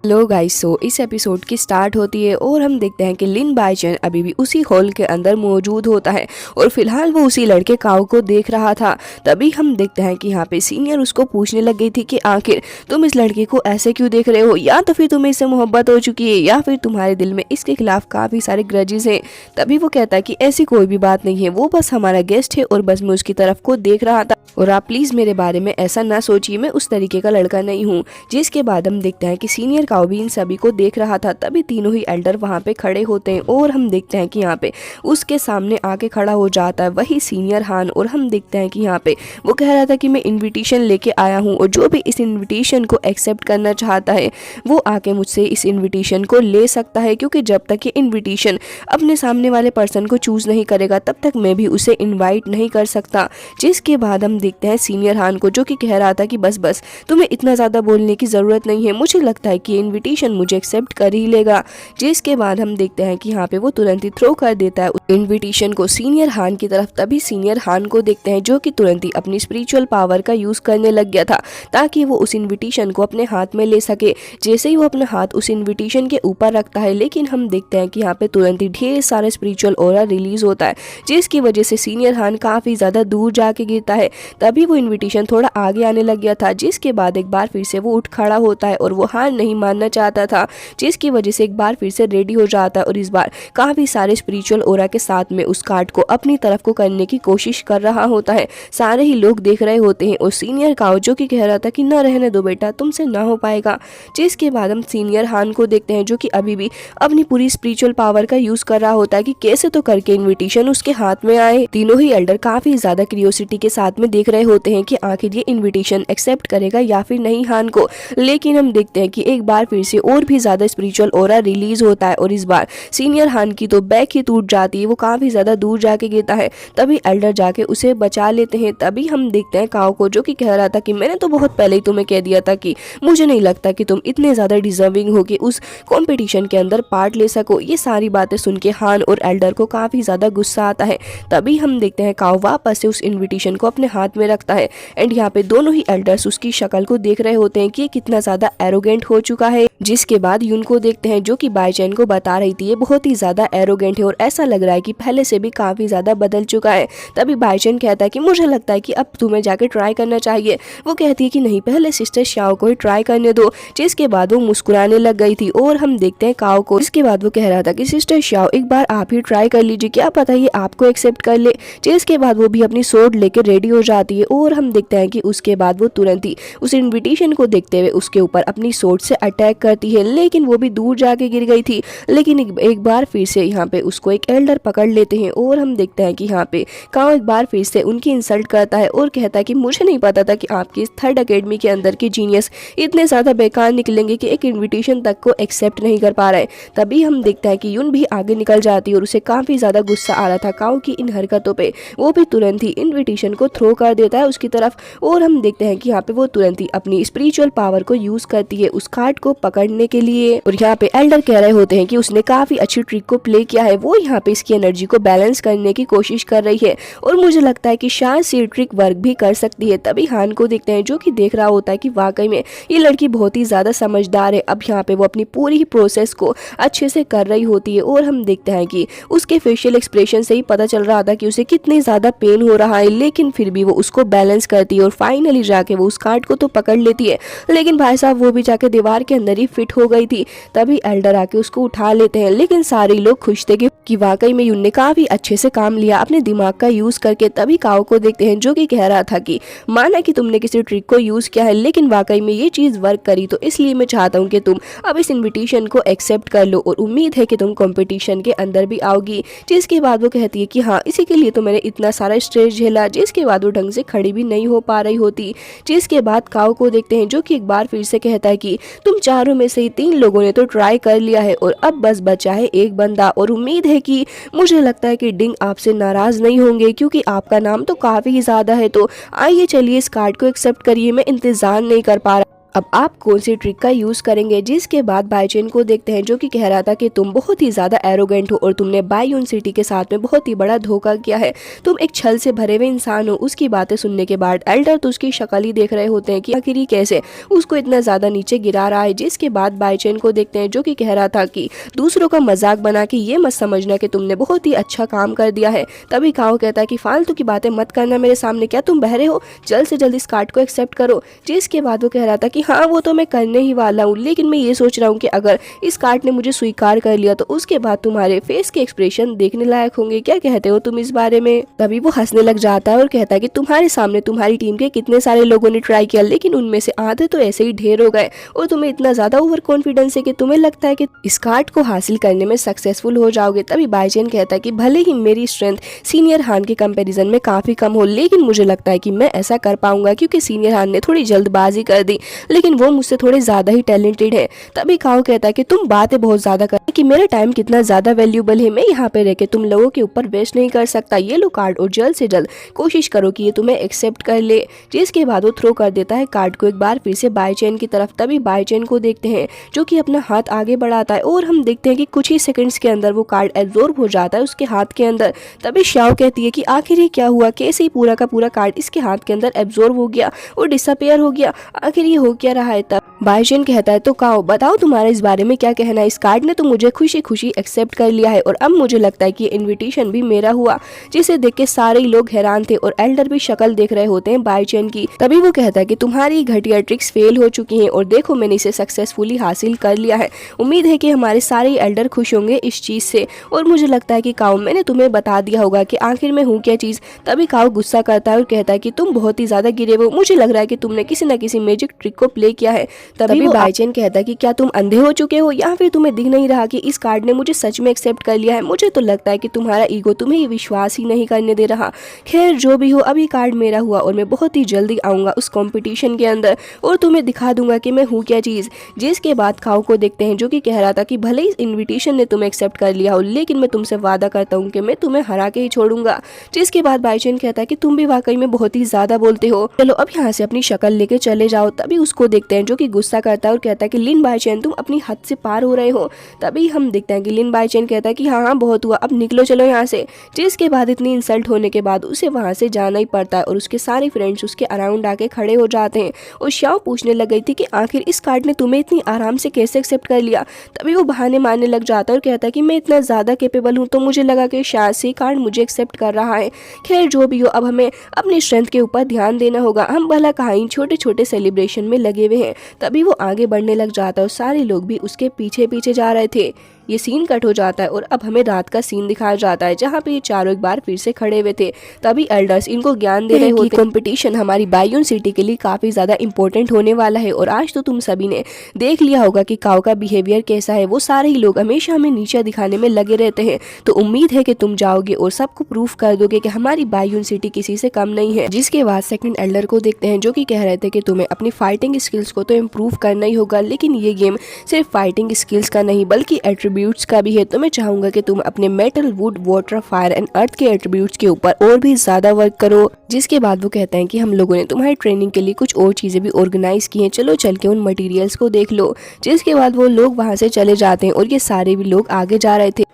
लो guys, सो इस episode की start होती है और हम देखते हैं कि लिन बाइचेन अभी भी उसी हॉल के अंदर मौजूद होता है और फिलहाल वो उसी लड़के काओ को देख रहा था। तभी हम देखते हैं कि यहाँ पे सीनियर उसको पूछने लग गई थी कि आखिर तुम इस लड़के को ऐसे क्यों देख रहे हो, या तो फिर तुम्हें इससे मोहब्बत हो चुकी है या फिर तुम्हारे दिल में इसके खिलाफ काफी सारे ग्रजेस हैं। तभी वो कहता है कि ऐसी कोई भी बात नहीं है, वो बस हमारा गेस्ट है और बस मैं उसकी तरफ को देख रहा था और आप प्लीज मेरे बारे में ऐसा ना सोचिए, मैं उस तरीके का लड़का नहीं हूँ। जिसके बाद हम देखते हैं कि सीनियर काओ भी इन सभी को देख रहा था। तभी तीनों ही एल्डर वहाँ पे खड़े होते हैं और हम देखते हैं कि यहाँ पे उसके सामने आके खड़ा हो जाता है वही सीनियर हान और हम देखते हैं कि यहाँ पे वो कह रहा था कि मैं इनविटेशन लेके आया हूँ और जो भी इस इनविटेशन को एक्सेप्ट करना चाहता है वो आके मुझसे इस इनविटेशन को ले सकता है, क्योंकि जब तक ये इनविटेशन अपने सामने वाले पर्सन को चूज नहीं करेगा तब तक मैं भी उसे इन्वाइट नहीं कर सकता। जिसके बाद हम देखते हैं सीनियर हान को जो कि कह रहा था कि बस बस तुम्हें इतना ज़्यादा बोलने की ज़रूरत नहीं है, मुझे लगता है कि इनविटेशन मुझे एक्सेप्ट कर ही लेगा। जिसके बाद हम देखते हैं कि यहाँ पे वो तुरंत ही थ्रो कर देता है इनविटेशन को सीनियर हान की तरफ। तभी सीनियर हान को देखते हैं जो कि तुरंत ही अपनी स्पिरिचुअल पावर का यूज करने लग गया था ताकि वो उस इनविटेशन को अपने हाथ में ले सके। जैसे ही वो अपना हाथ उस इनविटेशन के ऊपर रखता है, लेकिन हम देखते हैं कि यहाँ पे तुरंत ही ढेर सारे स्पिरिचुअल ऑरा रिलीज होता है जिसकी वजह से सीनियर हान काफी ज्यादा दूर जाके गिरता है। तभी वो इनविटेशन थोड़ा आगे आने लग गया था, जिसके बाद एक बार फिर से वो उठ खड़ा होता है और वो हार नहीं मानना चाहता था, जिसकी वजह से एक बार फिर से रेडी हो जाता है और इस बार काफी सारे स्पिरिचुअल ओरा के साथ में उस कार्ड को अपनी तरफ को करने की कोशिश कर रहा होता है। सारे ही लोग देख रहे होते हैं और सीनियर काओ जो कि कह रहा था कि ना रहने दो बेटा, तुमसे ना हो पाएगा। जिसके बाद हम सीनियर हान को देखते हैं जो कि अभी भी अपनी पूरी स्पिरिचुअल पावर का यूज कर रहा होता है कि कैसे तो करके इनविटेशन उसके हाथ में आए। तीनों ही एल्डर काफी ज्यादा क्यूरियोसिटी के साथ में देख रहे होते हैं कि आखिर ये इनविटेशन एक्सेप्ट करेगा या फिर नहीं हान को। लेकिन हम देखते हैं कि एक बार फिर से और भी ज्यादा स्पिरिचुअल ओरा रिलीज होता है और इस बार सीनियर हान की तो बैक ही टूट जाती है, वो काफी ज्यादा दूर जाके गिरता है। तभी एल्डर जाके उसे बचा लेते हैं। तभी हम देखते हैं काओ को जो कि कह रहा था कि मैंने तो बहुत पहले ही तुम्हें कह दिया था कि मुझे नहीं लगता कि तुम इतने ज्यादा डिजर्विंग हो कि उस कंपटीशन के अंदर पार्ट ले सको। ये सारी बातें सुन के हान और एल्डर को काफी ज्यादा गुस्सा आता है। तभी हम देखते हैं काओ वापस से उस इनविटेशन को अपने हाथ में रखता है एंड यहाँ पे दोनों ही एल्डर्स उसकी शक्ल को देख रहे होते हैं कि ये कितना ज्यादा एरोगेंट हो चुका है। जिसके बाद यून को देखते हैं जो कि बाइचेन को बता रही थी ये बहुत ही ज्यादा एरोगेंट है और ऐसा लग रहा है कि पहले से भी काफी ज्यादा बदल चुका है। तभी बाइचेन कहता है कि मुझे लगता है कि अब तुम्हें जाके ट्राई करना चाहिए। वो कहती है कि नहीं, पहले सिस्टर शाओ को ही ट्राई करने दो। जिसके बाद वो मुस्कुराने लग गई थी और हम देखते हैं काओ को। इसके बाद वो कह रहा था कि सिस्टर शाओ एक बार आप ही ट्राई कर लीजिए, क्या पता ये आपको एक्सेप्ट कर ले। जिसके बाद वो भी अपनी सोर्ड लेके रेडी हो जाती है और हम देखते हैं कि उसके बाद वो तुरंत ही उस इनविटेशन को देखते हुए उसके ऊपर अपनी सोर्ड से अटैक करती है, लेकिन वो भी दूर जाके गिर गई थी। लेकिन एक बार फिर से यहाँ पे उसको एक एल्डर पकड़ लेते हैं और हम देखते हैं कि यहाँ पे काओ एक बार फिर से उनकी इंसल्ट करता है और कहता है कि मुझे नहीं पता था कि आपकी इस थर्ड एकेडमी के अंदर के जीनियस इतने ज्यादा बेकार निकलेंगे कि एक इनविटेशन तक को एक्सेप्ट नहीं कर पा रहे। तभी हम देखते हैं कि यून भी आगे निकल जाती है और उसे काफी ज्यादा गुस्सा आ रहा था काओ की इन हरकतों पे। वो भी तुरंत ही इनविटेशन को थ्रो कर देता है उसकी तरफ और हम देखते हैं कि यहाँ पे वो तुरंत ही अपनी स्पिरिचुअल पावर को यूज करती है उस कार्ड को पकड़ने के लिए। और यहाँ पे एल्डर कह रहे होते हैं कि उसने काफी अच्छी ट्रिक को प्ले किया है, वो यहाँ पे इसकी एनर्जी को बैलेंस करने की कोशिश कर रही है और मुझे लगता है कि शायद से ट्रिक वर्क भी कर सकती है। तभी हान को देखते हैं जो कि देख रहा होता है कि वाकई में ये लड़की बहुत ही ज्यादा समझदार है। अब यहाँ पे वो अपनी पूरी ही प्रोसेस को अच्छे से कर रही होती है और हम देखते हैं कि उसके फेशियल एक्सप्रेशन से ही पता चल रहा था कि उसे कितनी ज्यादा पेन हो रहा है, लेकिन फिर भी वो उसको बैलेंस करती है और फाइनली जाके वो उस कार्ड को तो पकड़ लेती है। लेकिन भाई साहब वो भी जाके दीवार के अंदर ही फिट हो गई थी। तभी एल्डर आके उसको उठा लेते हैं, लेकिन सारे लोग खुश थे कि वाकई में यून ने काफी अच्छे से काम लिया अपने दिमाग का यूज करके। तभी काओ को देखते हैं जो कि कह रहा था कि माना कि तुमने किसी ट्रिक को यूज किया है लेकिन वाकई में ये चीज वर्क करी, तो इसलिए मैं चाहता हूँ कि तुम अब इस इनविटेशन को एक्सेप्ट कर लो और उम्मीद है कि तुम कंपटीशन के अंदर भी आओगी। जिसके बाद वो कहती है कि हाँ, इसी के लिए तो मैंने इतना सारा स्ट्रेस झेला। जिसके बाद वो ढंग से खड़ी भी नहीं हो पा रही होती। जिसके बाद काओ को देखते हैं जो कि एक बार फिर से कहता है कि तुम चारों में से 3 लोगों ने तो ट्राई कर लिया है और अब बस बचा है एक बंदा और उम्मीद है कि मुझे लगता है कि डिंग आपसे नाराज नहीं होंगे क्योंकि आपका नाम तो काफी ज्यादा है। तो आइए चलिए इस कार्ड को एक्सेप्ट करिए, मैं इंतजार नहीं कर पा रहा। अब आप कौन सी ट्रिक का यूज करेंगे। जिसके बाद बाईचेन को देखते हैं जो कि कह रहा था कि तुम बहुत ही ज्यादा एरोगेंट हो और तुमने बायून सिटी के साथ में बहुत ही बड़ा धोखा किया है, तुम एक छल से भरे हुए इंसान हो। उसकी बातें सुनने के बाद एल्डर तो उसकी शक्ल ही देख रहे होते हैं कि आखिर कैसे उसको इतना ज्यादा नीचे गिरा रहा है। जिसके बाद बाईचेन को देखते हैं जो कि कह रहा था कि दूसरों का मजाक बना के ये मत समझना कि तुमने बहुत ही अच्छा काम कर दिया है। तभी काओ कहता है कि फालतू की बातें मत करना मेरे सामने, क्या तुम बहरे हो, जल्द से जल्द इस कार्ड को एक्सेप्ट करो। जिसके बाद वो कह रहा था कि हाँ वो तो मैं करने ही वाला हूँ, लेकिन मैं ये सोच रहा हूँ कि अगर इस कार्ड ने मुझे स्वीकार कर लिया तो उसके बाद तुम्हारे फेस के एक्सप्रेशन देखने लायक होंगे, क्या कहते हो तुम इस बारे में। तभी वो हंसने लग जाता है और कहता है कि तुम्हारे सामने तुम्हारी टीम के कितने सारे लोगों ने ट्राई किया, लेकिन उनमें से आधे तो ऐसे ही ढेर हो गए और तुम्हें इतना ज्यादा ओवर कॉन्फिडेंस है कि तुम्हें लगता है कि इस कार्ड को हासिल करने में सक्सेसफुल हो जाओगे। तभी बाईचेन कहता है कि भले ही मेरी स्ट्रेंथ सीनियर हान के कंपैरिजन में काफी कम हो, लेकिन मुझे लगता है कि मैं ऐसा कर पाऊंगा क्योंकि सीनियर हान ने थोड़ी जल्दबाजी कर दी, लेकिन वो मुझसे थोड़े ज्यादा ही टैलेंटेड है। तभी काओ कहता है कि तुम बातें बहुत ज्यादा कर कि मेरा टाइम कितना ज्यादा वैल्यूबल है, मैं यहाँ पे रह के तुम लोगों के ऊपर वेस्ट नहीं कर सकता। ये लो कार्ड और जल्द से जल्द कोशिश करो कि ये तुम्हें एक्सेप्ट कर ले। जिसके बाद वो थ्रो कर देता है कार्ड को एक बार फिर से बाईचेन की तरफ। तभी बाईचेन को देखते हैं जो कि अपना हाथ आगे बढ़ाता है और हम देखते हैं कि कुछ ही सेकंड्स के अंदर वो कार्ड एब्जॉर्ब हो जाता है उसके हाथ के अंदर। तभी श्याओ कहती है कि आखिर ये क्या हुआ, कैसे ही पूरा का पूरा कार्ड इसके हाथ के अंदर एब्जॉर्ब हो गया और डिसअपेयर हो गया, आखिर ये हो क्या रहा है। तब बाईचेन कहता है तो काओ बताओ तुम्हारा इस बारे में क्या कहना है, इस कार्ड ने तो मुझे खुशी खुशी एक्सेप्ट कर लिया है और अब मुझे लगता है कि ये इनविटेशन भी मेरा हुआ। जिसे देख के सारे लोग हैरान थे और एल्डर भी शक्ल देख रहे होते हैं बाईचेन की। तभी वो कहता है कि तुम्हारी घटिया ट्रिक्स फेल हो चुकी हैं और देखो मैंने इसे सक्सेसफुली हासिल कर लिया है। उम्मीद है कि हमारे सारे एल्डर खुश होंगे इस चीज से और मुझे लगता है कि काओ मैंने तुम्हें बता दिया होगा कि आखिर में हूँ क्या चीज। तभी काओ गुस्सा करता है और कहता है कि तुम बहुत ही ज्यादा गिरे हो, मुझे लग रहा है कि तुमने किसी न किसी मैजिक ट्रिक को प्ले किया है। तभी बाईचेन कहता है कि क्या तुम अंधे हो चुके हो या फिर तुम्हें दिख नहीं रहा कि इस कार्ड ने मुझे सच में एक्सेप्ट कर लिया है। मुझे तो लगता है कि तुम्हारा ईगो तुम्हें ये विश्वास ही नहीं करने दे रहा। खैर जो भी हो, अभी कार्ड मेरा हुआ और मैं बहुत ही जल्दी आऊंगा उस कंपटीशन के अंदर और तुम्हें दिखा दूंगा कि मैं हूँ क्या चीज। जिसके बाद काओ को देखते हैं जो कि कह रहा था कि भले इस इनविटेशन ने तुम्हें एक्सेप्ट कर लिया हो, लेकिन मैं तुमसे वादा करता हूँ कि मैं तुम्हें हरा के ही छोड़ूंगा। जिसके बाद बाईचेन कहता है कि तुम भी वाकई में बहुत ही ज्यादा बोलते हो, चलो अब यहाँ से अपनी शक्ल लेके चले जाओ। तभी उसको देखते हैं जो कि गुस्सा करता है और कहता है कि लिन बाईचेन तुम अपनी हद से पार हो रहे हो। तभी हम देखते हैं कि लिन बाईचेन कहता है कि हाँ बहुत हुआ, अब निकलो चलो यहाँ से। जिसके बाद इतनी इंसल्ट होने के बाद उसे वहाँ से जाना ही पड़ता है और उसके सारे फ्रेंड्स उसके अराउंड आके खड़े हो जाते हैं और श्याओ पूछने लग गई थी कि आखिर इस कार्ड ने तुम्हें इतनी आराम से कैसे एक्सेप्ट कर लिया। तभी वो बहाने मारने लग जाता है और कहता है कि मैं इतना ज्यादा कैपेबल हूँ तो मुझे लगा कि शायद से कार्ड मुझे एक्सेप्ट कर रहा है। खैर जो भी हो, अब हमें अपनी स्ट्रेंथ के ऊपर ध्यान देना होगा, हम भला कहीं छोटे छोटे सेलिब्रेशन में लगे हुए हैं। तभी वो आगे बढ़ने लग जाता है और सारे लोग भी उसके पीछे पीछे जा रहे थे। ये सीन कट हो जाता है और अब हमें रात का सीन दिखाया जाता है जहाँ पे ये चारों एक बार फिर से खड़े हुए थे। तभी एल्डर्स इनको ज्ञान दे रहे होते हैं कंपटीशन हमारी बायून सिटी के लिए काफी ज्यादा इंपॉर्टेंट होने वाला है और आज तो तुम सभी ने देख लिया होगा कि काओ का बिहेवियर कैसा है। वो सारे ही लोग हमेशा हमें नीचा दिखाने में लगे रहते हैं, तो उम्मीद है कि तुम जाओगे और सबको प्रूफ कर दोगे कि हमारी बायून सिटी किसी से कम नहीं है। जिसके बाद सेकंड एल्डर को देखते हैं जो कि कह रहे थे कि तुम्हें अपनी फाइटिंग स्किल्स को तो इम्प्रूव करना ही होगा, लेकिन ये गेम सिर्फ फाइटिंग स्किल्स का नहीं बल्कि एट्रीब्यूट्स का भी है। तो मैं चाहूंगा कि तुम अपने metal, would, water, fire and earth के एट्रीब्यूट्स के ऊपर और भी ज्यादा वर्क करो। जिसके बाद वो कहते हैं कि हम लोगों ने तुम्हारी ट्रेनिंग के लिए कुछ और चीजें भी ऑर्गेनाइज की हैं, चलो चल के उन मटेरियल्स को देख लो। जिसके बाद वो लोग वहां से चले जाते हैं और ये सारे भी लोग आगे जा रहे थे।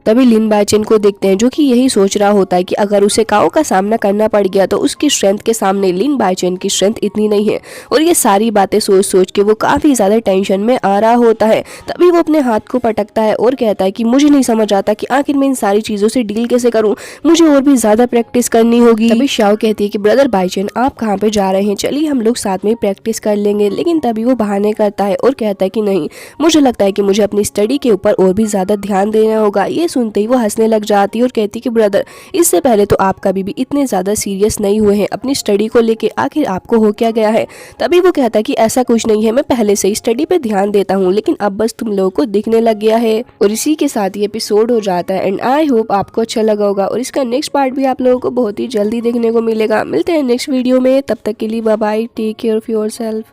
तभी लिन बाईचेन को देखते हैं जो कि यही सोच रहा होता है कि अगर उसे काओ का सामना करना पड़ गया तो उसकी स्ट्रेंथ के सामने लिन बाईचेन की स्ट्रेंथ इतनी नहीं है और ये सारी बातें सोच सोच के वो काफी ज्यादा टेंशन में आ रहा होता है। तभी वो अपने हाथ को पटकता है और कहता है कि मुझे नहीं समझ आता कि आखिर मैं इन सारी चीजों से डील कैसे करूं, मुझे और भी ज्यादा प्रैक्टिस करनी होगी। तभी श्याओ कहती है कि ब्रदर बाईचेन आप कहाँ पे जा रहे हैं, चलिए हम लोग साथ में प्रैक्टिस कर लेंगे। लेकिन तभी वो बहाने करता है और कहता है कि नहीं, मुझे लगता है कि मुझे अपनी स्टडी के ऊपर और भी ज्यादा ध्यान देना होगा। ये सुनते ही वो हंसने लग जाती है और कहती कि ब्रदर इससे पहले तो आप कभी भी इतने ज्यादा सीरियस नहीं हुए हैं अपनी स्टडी को लेके, आखिर आपको हो क्या गया है। तभी वो कहता है कि ऐसा कुछ नहीं है, मैं पहले से ही स्टडी पे ध्यान देता हूँ, लेकिन अब बस तुम लोगों को दिखने लग गया है। और इसी के साथ ये एपिसोड हो जाता है एंड आई होप आपको अच्छा लगा होगा और इसका नेक्स्ट पार्ट भी आप लोगों को बहुत ही जल्दी देखने को मिलेगा। मिलते हैं नेक्स्ट वीडियो में, तब तक के लिए bye bye, take care of yourself.